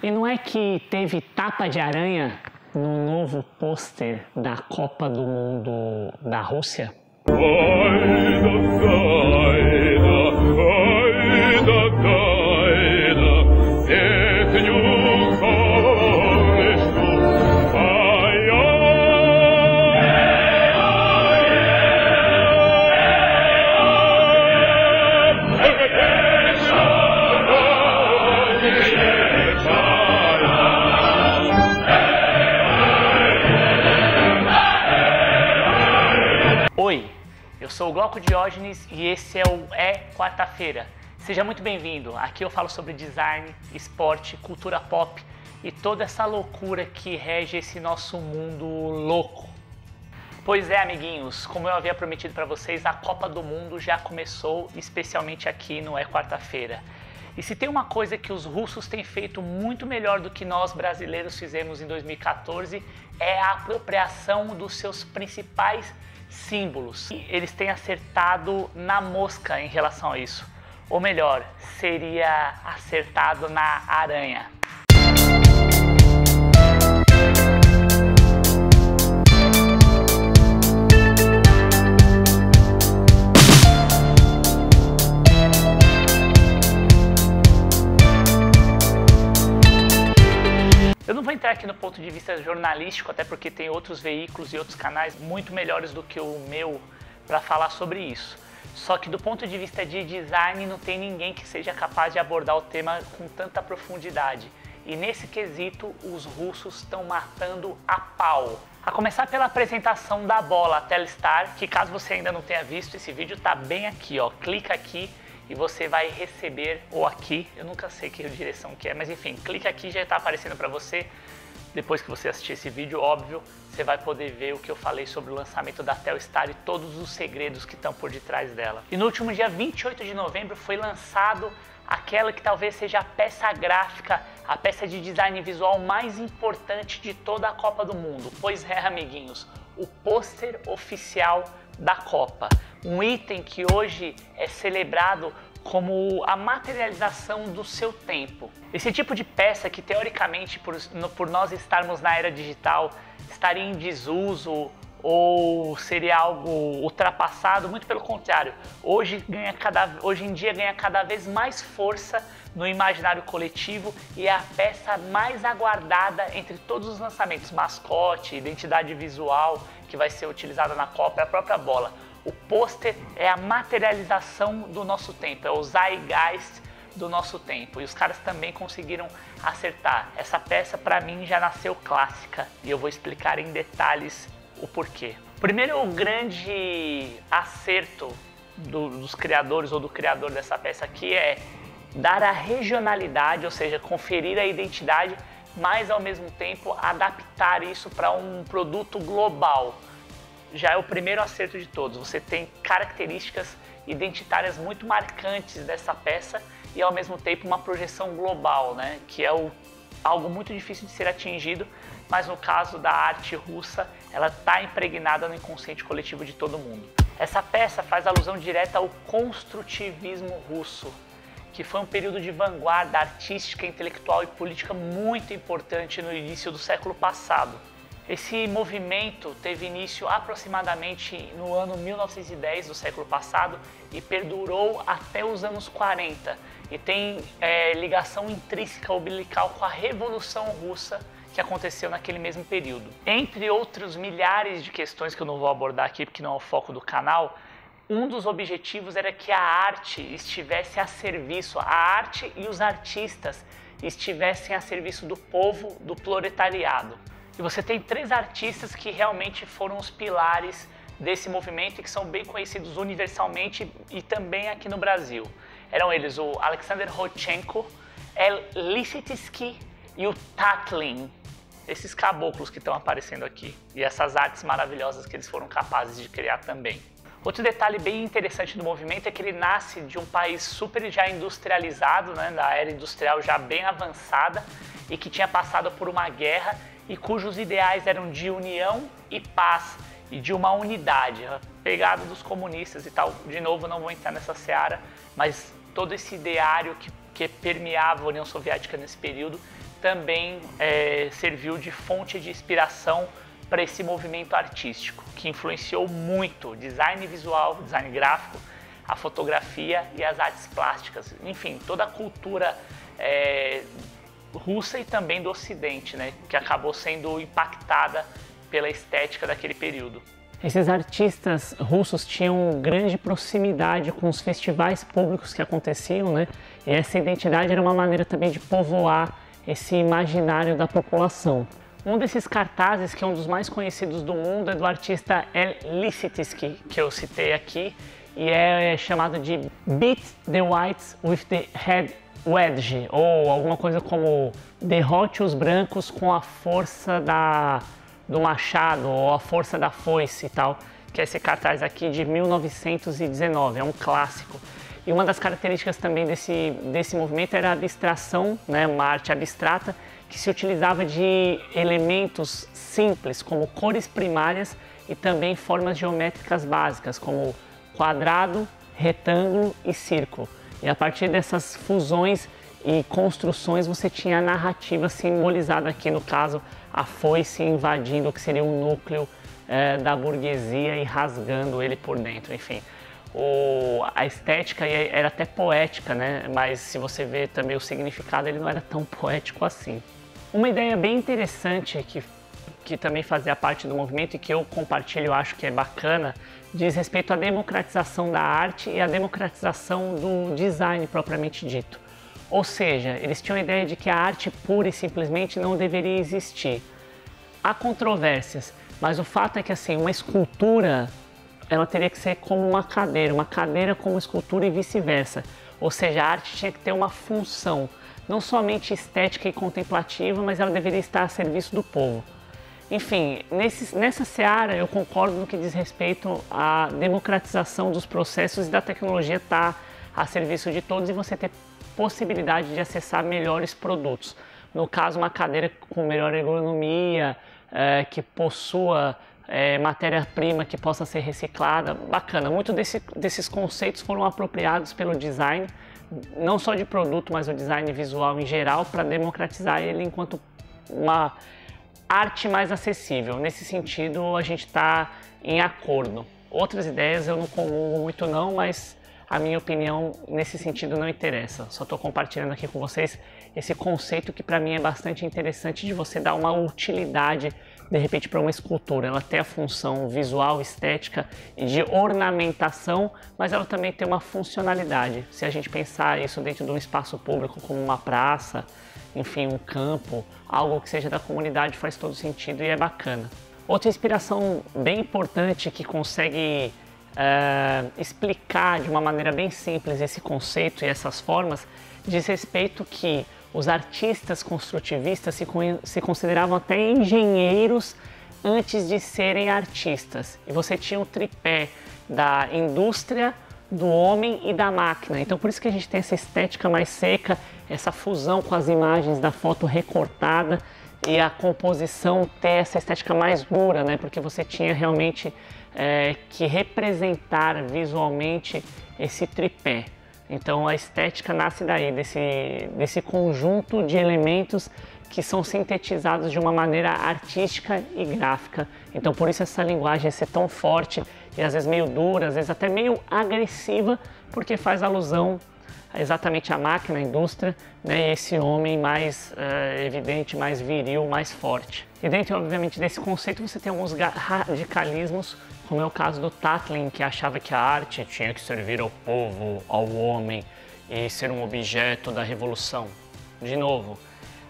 E não é que teve tapa de aranha no novo pôster da Copa do Mundo da Rússia? Oi, eu sou o Glauco Diógenes e esse é o Quarta-feira. Seja muito bem-vindo. Aqui eu falo sobre design, esporte, cultura pop e toda essa loucura que rege esse nosso mundo louco. Pois é, amiguinhos, como eu havia prometido para vocês, a Copa do Mundo já começou, especialmente aqui no Quarta-feira. E se tem uma coisa que os russos têm feito muito melhor do que nós brasileiros fizemos em 2014, é a apropriação dos seus principais símbolos. E eles têm acertado na mosca em relação a isso. Ou melhor, seria acertado na aranha. Eu não vou entrar aqui no ponto de vista jornalístico, até porque tem outros veículos e outros canais muito melhores do que o meu para falar sobre isso. Só que do ponto de vista de design não tem ninguém que seja capaz de abordar o tema com tanta profundidade. E nesse quesito os russos estão matando a pau. A começar pela apresentação da bola, a Telstar, que caso você ainda não tenha visto, esse vídeo está bem aqui, ó. Clica aqui e você vai receber, ou aqui, eu nunca sei que direção que é, mas enfim, clica aqui, já está aparecendo para você. Depois que você assistir esse vídeo, óbvio, você vai poder ver o que eu falei sobre o lançamento da Telstar e todos os segredos que estão por detrás dela. E no último dia 28 de novembro foi lançado aquela que talvez seja a peça gráfica, a peça de design visual mais importante de toda a Copa do Mundo. Pois é, amiguinhos, o pôster oficial da Copa. Um item que hoje é celebrado como a materialização do seu tempo. Esse tipo de peça que teoricamente, por nós estarmos na era digital, estaria em desuso ou seria algo ultrapassado, muito pelo contrário. Hoje em dia ganha cada vez mais força no imaginário coletivo e é a peça mais aguardada entre todos os lançamentos. Mascote, identidade visual que vai ser utilizada na Copa, é a própria bola. O pôster é a materialização do nosso tempo, é o zeitgeist do nosso tempo. E os caras também conseguiram acertar. Essa peça, para mim, já nasceu clássica e eu vou explicar em detalhes o porquê. Primeiro, o grande acerto dos criadores ou do criador dessa peça aqui é dar a regionalidade, ou seja, conferir a identidade, mas ao mesmo tempo adaptar isso para um produto global. Já é o primeiro acerto de todos. Você tem características identitárias muito marcantes dessa peça e ao mesmo tempo uma projeção global, né? Que é algo muito difícil de ser atingido, mas no caso da arte russa, ela está impregnada no inconsciente coletivo de todo mundo. Essa peça faz alusão direta ao construtivismo russo, que foi um período de vanguarda artística, intelectual e política muito importante no início do século passado. Esse movimento teve início aproximadamente no ano 1910 do século passado e perdurou até os anos 40 e tem ligação intrínseca umbilical com a Revolução Russa que aconteceu naquele mesmo período. Entre outros milhares de questões que eu não vou abordar aqui porque não é o foco do canal, um dos objetivos era que a arte estivesse a serviço, a arte e os artistas estivessem a serviço do povo, do proletariado. E você tem três artistas que realmente foram os pilares desse movimento e que são bem conhecidos universalmente e também aqui no Brasil. Eram eles o Alexander Rodchenko, El Lissitzky e o Tatlin. Esses caboclos que estão aparecendo aqui e essas artes maravilhosas que eles foram capazes de criar também. Outro detalhe bem interessante do movimento é que ele nasce de um país super já industrializado, né, da era industrial já bem avançada e que tinha passado por uma guerra e cujos ideais eram de união e paz e de uma unidade, a pegada dos comunistas e tal. De novo, não vou entrar nessa seara, mas todo esse ideário que permeava a União Soviética nesse período também serviu de fonte de inspiração para esse movimento artístico, que influenciou muito design visual, design gráfico, a fotografia e as artes plásticas, enfim, toda a cultura russa e também do Ocidente, né, que acabou sendo impactada pela estética daquele período. Esses artistas russos tinham grande proximidade com os festivais públicos que aconteciam, né? E essa identidade era uma maneira também de povoar esse imaginário da população. Um desses cartazes, que é um dos mais conhecidos do mundo, é do artista El Lissitzky, que eu citei aqui, e é chamado de Beat the Whites with the Head Wedge, ou alguma coisa como derrote os brancos com a força do machado, ou a força da foice e tal, que é esse cartaz aqui de 1919, é um clássico. E uma das características também desse movimento era a abstração, né, uma arte abstrata, que se utilizava de elementos simples, como cores primárias e também formas geométricas básicas, como quadrado, retângulo e círculo. E a partir dessas fusões e construções você tinha a narrativa simbolizada aqui, no caso, a foice invadindo o que seria o núcleo da burguesia e rasgando ele por dentro, enfim. A estética era até poética, né? Mas se você vê também o significado, ele não era tão poético assim. Uma ideia bem interessante que também fazia parte do movimento e que eu compartilho, acho que é bacana, diz respeito à democratização da arte e à democratização do design propriamente dito. Ou seja, eles tinham a ideia de que a arte pura e simplesmente não deveria existir. Há controvérsias, mas o fato é que assim, uma escultura ela teria que ser como uma cadeira como escultura e vice-versa. Ou seja, a arte tinha que ter uma função, não somente estética e contemplativa, mas ela deveria estar a serviço do povo. Enfim, nessa seara eu concordo no que diz respeito à democratização dos processos e da tecnologia estar a serviço de todos e você ter possibilidade de acessar melhores produtos. No caso, uma cadeira com melhor ergonomia, que possua matéria-prima que possa ser reciclada, bacana. Muitos desses conceitos foram apropriados pelo design, não só de produto, mas o design visual em geral, para democratizar ele enquanto uma arte mais acessível. Nesse sentido, a gente está em acordo. Outras ideias eu não comungo muito não, mas a minha opinião nesse sentido não interessa. Só estou compartilhando aqui com vocês esse conceito que para mim é bastante interessante de você dar uma utilidade de repente para uma escultura. Ela tem a função visual, estética e de ornamentação, mas ela também tem uma funcionalidade. Se a gente pensar isso dentro de um espaço público como uma praça, enfim, um campo, algo que seja da comunidade, faz todo sentido e é bacana. Outra inspiração bem importante que consegue explicar de uma maneira bem simples esse conceito e essas formas diz respeito que os artistas construtivistas se consideravam até engenheiros antes de serem artistas. E você tinha o tripé da indústria, do homem e da máquina. Então por isso que a gente tem essa estética mais seca, essa fusão com as imagens da foto recortada e a composição ter essa estética mais dura, né? Porque você tinha realmente que representar visualmente esse tripé. Então a estética nasce daí, desse conjunto de elementos que são sintetizados de uma maneira artística e gráfica. Então por isso essa linguagem ser tão forte e às vezes meio dura, às vezes até meio agressiva, porque faz alusão exatamente à máquina, à indústria, né, e esse homem mais evidente, mais viril, mais forte. E dentro, obviamente, desse conceito você tem alguns radicalismos, como é o caso do Tatlin, que achava que a arte tinha que servir ao povo, ao homem e ser um objeto da revolução. De novo,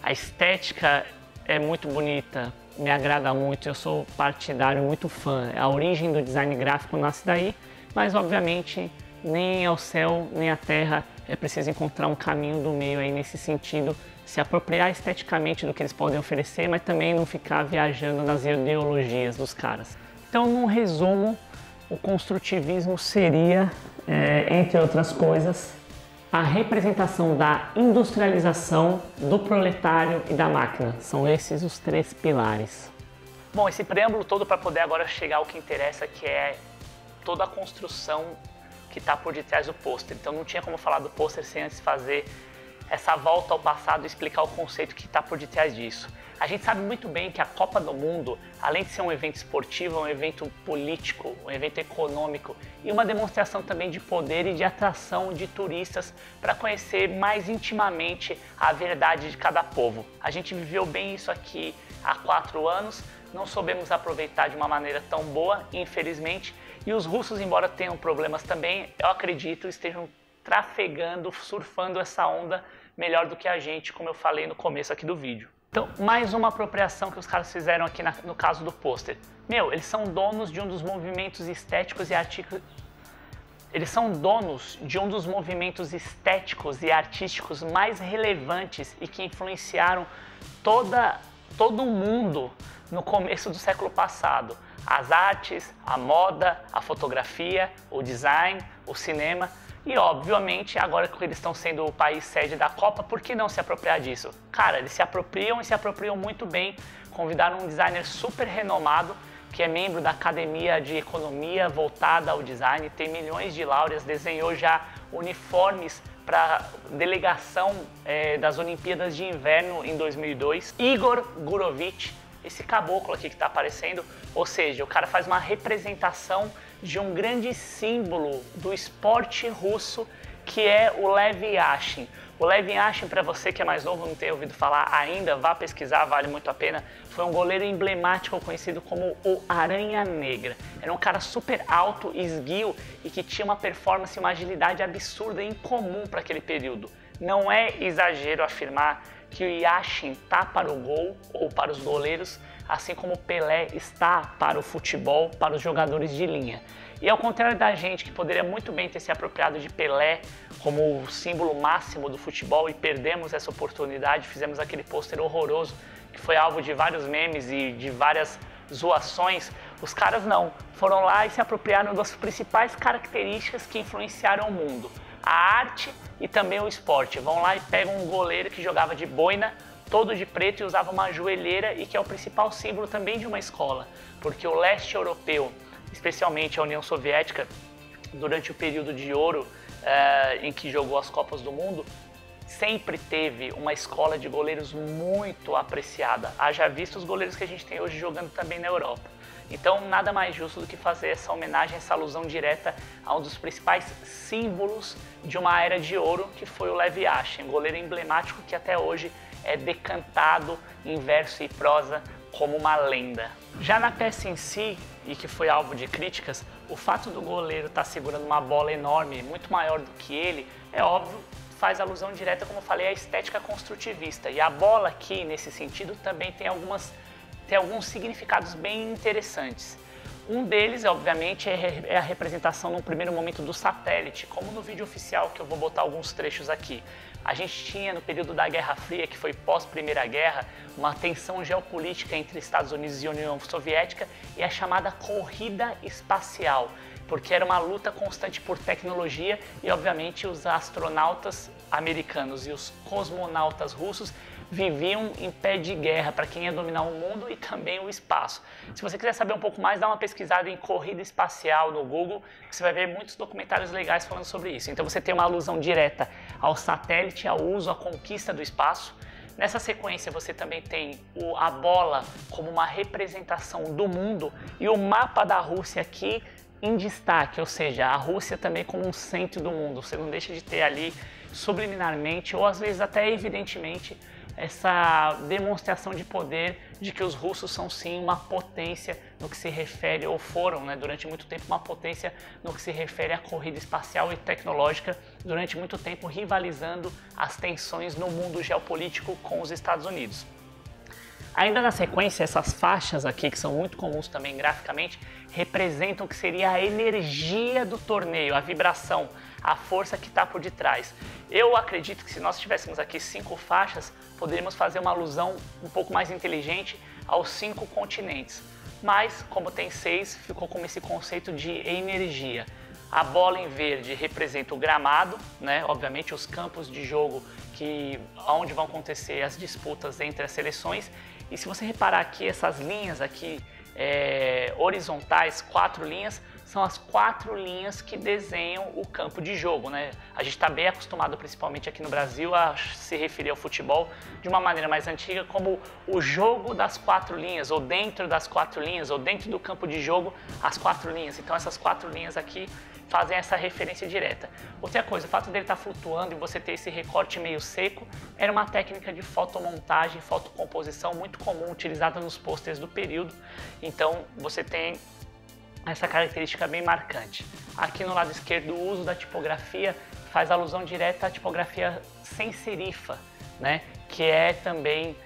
a estética é muito bonita, me agrada muito, eu sou partidário, muito fã. A origem do design gráfico nasce daí, mas obviamente nem ao céu nem à terra é preciso encontrar um caminho do meio aí nesse sentido, se apropriar esteticamente do que eles podem oferecer, mas também não ficar viajando nas ideologias dos caras. Então, num resumo, o construtivismo seria, entre outras coisas, a representação da industrialização, do proletário e da máquina. São esses os três pilares. Bom, esse preâmbulo todo para poder agora chegar ao que interessa, que é toda a construção que está por detrás do pôster. Então não tinha como falar do pôster sem antes fazer essa volta ao passado e explicar o conceito que está por detrás disso. A gente sabe muito bem que a Copa do Mundo, além de ser um evento esportivo, é um evento político, um evento econômico e uma demonstração também de poder e de atração de turistas para conhecer mais intimamente a verdade de cada povo. A gente viveu bem isso aqui há 4 anos, não soubemos aproveitar de uma maneira tão boa, infelizmente, e os russos, embora tenham problemas também, eu acredito, estejam trafegando, surfando essa onda melhor do que a gente, como eu falei no começo aqui do vídeo. Então, mais uma apropriação que os caras fizeram aqui no caso do pôster. Eles são donos de um dos movimentos estéticos e artísticos. Eles são donos de um dos movimentos estéticos e artísticos mais relevantes e que influenciaram todo o mundo no começo do século passado. As artes, a moda, a fotografia, o design, o cinema. E, obviamente, agora que eles estão sendo o país sede da Copa, por que não se apropriar disso? Cara, eles se apropriam e se apropriam muito bem. Convidaram um designer super renomado, que é membro da Academia de Economia voltada ao design, tem milhões de laureas, desenhou já uniformes para delegação das Olimpíadas de Inverno em 2002. Igor Gurovich, esse caboclo aqui que está aparecendo, ou seja, o cara faz uma representação de um grande símbolo do esporte russo, que é o Lev Yashin. O Lev Yashin, para você que é mais novo, não tem ouvido falar ainda, vá pesquisar, vale muito a pena. Foi um goleiro emblemático conhecido como o Aranha Negra. Era um cara super alto, esguio e que tinha uma performance e uma agilidade absurda e incomum para aquele período. Não é exagero afirmar que o Yashin está para o gol ou para os goleiros, assim como o Pelé está para o futebol, para os jogadores de linha. E ao contrário da gente, que poderia muito bem ter se apropriado de Pelé como o símbolo máximo do futebol e perdemos essa oportunidade, fizemos aquele pôster horroroso que foi alvo de vários memes e de várias zoações, os caras não. Foram lá e se apropriaram das principais características que influenciaram o mundo. A arte e também o esporte. Vão lá e pegam um goleiro que jogava de boina, todo de preto e usava uma joelheira e que é o principal símbolo também de uma escola, porque o leste europeu, especialmente a União Soviética, durante o período de ouro em que jogou as Copas do Mundo, sempre teve uma escola de goleiros muito apreciada. Haja visto os goleiros que a gente tem hoje jogando também na Europa. Então, nada mais justo do que fazer essa homenagem, essa alusão direta a um dos principais símbolos de uma era de ouro, que foi o Lev Yashin, um goleiro emblemático que até hoje é decantado em verso e prosa como uma lenda. Já na peça em si, e que foi alvo de críticas, o fato do goleiro estar segurando uma bola enorme, muito maior do que ele, é óbvio, faz alusão direta, como eu falei, à estética construtivista. E a bola aqui, nesse sentido, também tem alguns significados bem interessantes. Um deles, obviamente, é a representação num primeiro momento do satélite, como no vídeo oficial, que eu vou botar alguns trechos aqui. A gente tinha, no período da Guerra Fria, que foi pós-Primeira Guerra, uma tensão geopolítica entre Estados Unidos e União Soviética e a chamada corrida espacial, porque era uma luta constante por tecnologia e, obviamente, os astronautas americanos e os cosmonautas russos viviam em pé de guerra para quem ia dominar o mundo e também o espaço. Se você quiser saber um pouco mais, dá uma pesquisada em corrida espacial no Google, que você vai ver muitos documentários legais falando sobre isso. Então você tem uma alusão direta ao satélite, ao uso, à conquista do espaço. Nessa sequência você também tem a bola como uma representação do mundo e o mapa da Rússia aqui em destaque, ou seja, a Rússia também como um centro do mundo. Você não deixa de ter ali subliminarmente ou às vezes até evidentemente essa demonstração de poder de que os russos são sim uma potência no que se refere, ou foram, né, durante muito tempo, uma potência no que se refere à corrida espacial e tecnológica, durante muito tempo rivalizando as tensões no mundo geopolítico com os Estados Unidos. Ainda na sequência, essas faixas aqui, que são muito comuns também graficamente, representam o que seria a energia do torneio, a vibração, a força que está por detrás. Eu acredito que se nós tivéssemos aqui 5 faixas, poderíamos fazer uma alusão um pouco mais inteligente aos 5 continentes. Mas, como tem 6, ficou como esse conceito de energia. A bola em verde representa o gramado, né? Obviamente os campos de jogo onde vão acontecer as disputas entre as seleções. E se você reparar aqui, essas linhas aqui horizontais, 4 linhas, são as 4 linhas que desenham o campo de jogo, né? A gente está bem acostumado, principalmente aqui no Brasil, a se referir ao futebol de uma maneira mais antiga como o jogo das 4 linhas, ou dentro das 4 linhas, ou dentro do campo de jogo, as 4 linhas. Então essas 4 linhas aqui fazem essa referência direta. Outra coisa, o fato dele estar flutuando e você ter esse recorte meio seco era uma técnica de fotomontagem, fotocomposição muito comum utilizada nos pôsteres do período. Então você tem essa característica bem marcante. Aqui no lado esquerdo, o uso da tipografia faz alusão direta à tipografia sem serifa, né? Que é também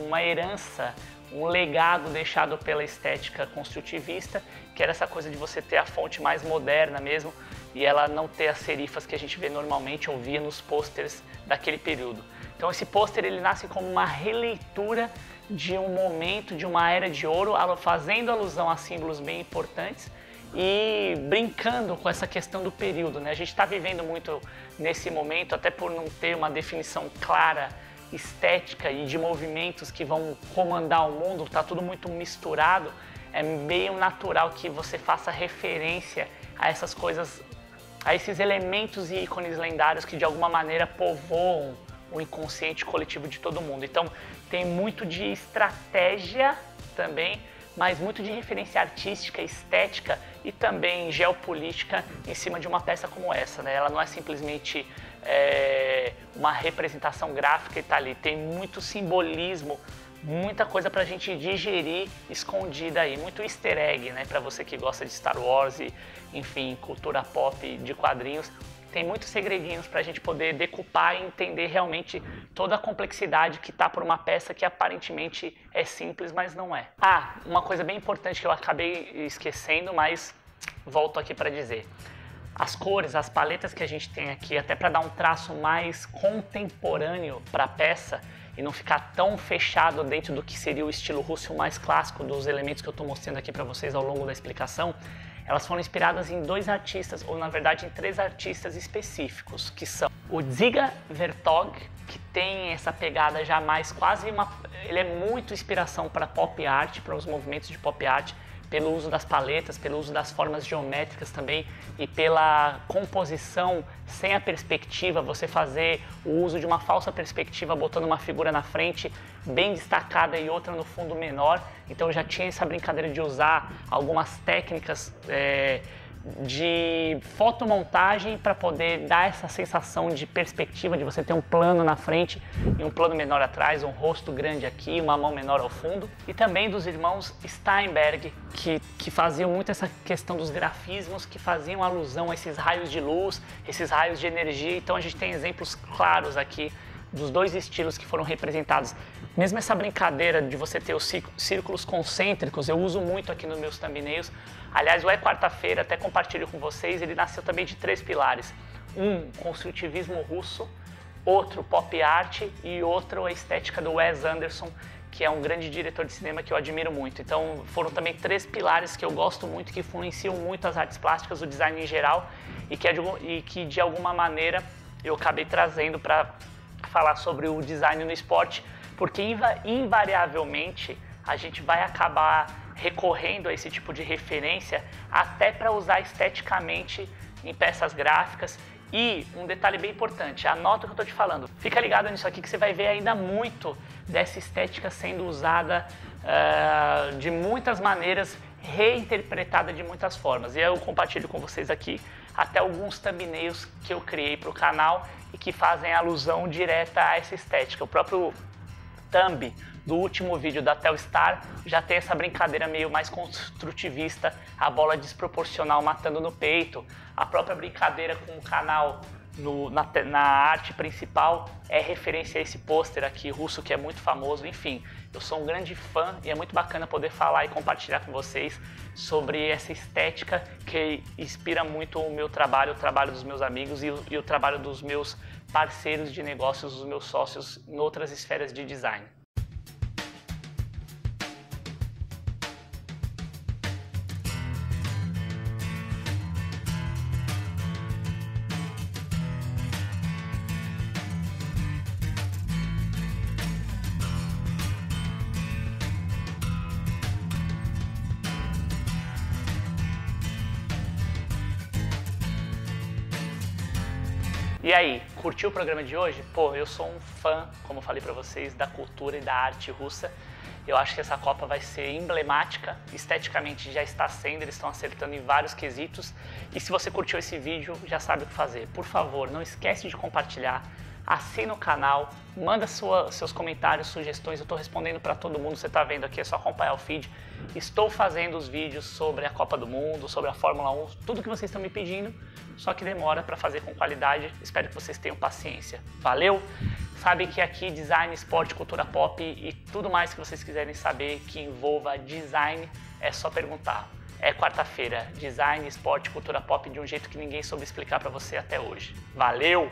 uma herança, um legado deixado pela estética construtivista, que era essa coisa de você ter a fonte mais moderna mesmo e ela não ter as serifas que a gente vê normalmente ou via nos pôsteres daquele período. Então esse pôster ele nasce como uma releitura de um momento, de uma era de ouro, fazendo alusão a símbolos bem importantes e brincando com essa questão do período, né? A gente está vivendo muito nesse momento, até por não ter uma definição clara, estética e de movimentos que vão comandar o mundo, está tudo muito misturado, é meio natural que você faça referência a essas coisas, a esses elementos e ícones lendários que de alguma maneira povoam o inconsciente coletivo de todo mundo. Então tem muito de estratégia também, mas muito de referência artística, estética e também geopolítica em cima de uma peça como essa, né? Ela não é simplesmente uma representação gráfica e tá ali, tem muito simbolismo, muita coisa pra gente digerir escondida aí, muito easter egg, né? Pra você que gosta de Star Wars e, enfim, cultura pop de quadrinhos, tem muitos segredinhos para a gente poder decupar e entender realmente toda a complexidade que está por uma peça que aparentemente é simples, mas não é. Ah, uma coisa bem importante que eu acabei esquecendo, mas volto aqui para dizer. As cores, as paletas que a gente tem aqui, até para dar um traço mais contemporâneo para a peça e não ficar tão fechado dentro do que seria o estilo russo mais clássico dos elementos que eu estou mostrando aqui para vocês ao longo da explicação, elas foram inspiradas em 2 artistas, ou na verdade em 3 artistas específicos, que são o Dziga Vertog, que tem essa pegada já mais quase uma... Ele é muito inspiração para pop art, para os movimentos de pop art, pelo uso das paletas, pelo uso das formas geométricas também e pela composição sem a perspectiva, você fazer o uso de uma falsa perspectiva botando uma figura na frente bem destacada e outra no fundo menor. Então já tinha essa brincadeira de usar algumas técnicas de fotomontagem para poder dar essa sensação de perspectiva, de você ter um plano na frente e um plano menor atrás, um rosto grande aqui, uma mão menor ao fundo. E também dos irmãos Steinberg, que faziam muito essa questão dos grafismos, que faziam alusão a esses raios de luz, esses raios de energia. Então a gente tem exemplos claros aqui dos 2 estilos que foram representados. Mesmo essa brincadeira de você ter os círculos concêntricos, eu uso muito aqui nos meus thumbnails. Aliás, o É Quarta-feira, até compartilho com vocês, ele nasceu também de 3 pilares. Um, construtivismo russo, outro, pop art e outro, a estética do Wes Anderson, que é um grande diretor de cinema que eu admiro muito. Então foram também 3 pilares que eu gosto muito, que influenciam muito as artes plásticas, o design em geral, e que de alguma maneira eu acabei trazendo para falar sobre o design no esporte, porque invariavelmente a gente vai acabar recorrendo a esse tipo de referência até para usar esteticamente em peças gráficas. E um detalhe bem importante, anota o que eu estou te falando, fica ligado nisso aqui que você vai ver ainda muito dessa estética sendo usada de muitas maneiras, reinterpretada de muitas formas. E eu compartilho com vocês aqui até alguns thumbnails que eu criei para o canal e que fazem alusão direta a essa estética. O próprio thumb do último vídeo da Telstar já tem essa brincadeira meio mais construtivista, a bola desproporcional matando no peito, a própria brincadeira com o canal na arte principal é referência a esse pôster aqui russo que é muito famoso. Enfim, eu sou um grande fã e é muito bacana poder falar e compartilhar com vocês sobre essa estética que inspira muito o meu trabalho, o trabalho dos meus amigos e o trabalho dos meus parceiros de negócios, dos meus sócios em outras esferas de design. E aí, curtiu o programa de hoje? Pô, eu sou um fã, como eu falei pra vocês, da cultura e da arte russa. Eu acho que essa Copa vai ser emblemática, esteticamente já está sendo, eles estão acertando em vários quesitos. E se você curtiu esse vídeo, já sabe o que fazer. Por favor, não esquece de compartilhar, assina o canal, manda seus comentários, sugestões, eu estou respondendo para todo mundo, você está vendo aqui, é só acompanhar o feed. Estou fazendo os vídeos sobre a Copa do Mundo, sobre a Fórmula 1, tudo que vocês estão me pedindo, só que demora para fazer com qualidade, espero que vocês tenham paciência. Valeu! Sabe que aqui design, esporte, cultura pop e tudo mais que vocês quiserem saber que envolva design, é só perguntar. É quarta-feira, design, esporte, cultura pop de um jeito que ninguém soube explicar para você até hoje. Valeu!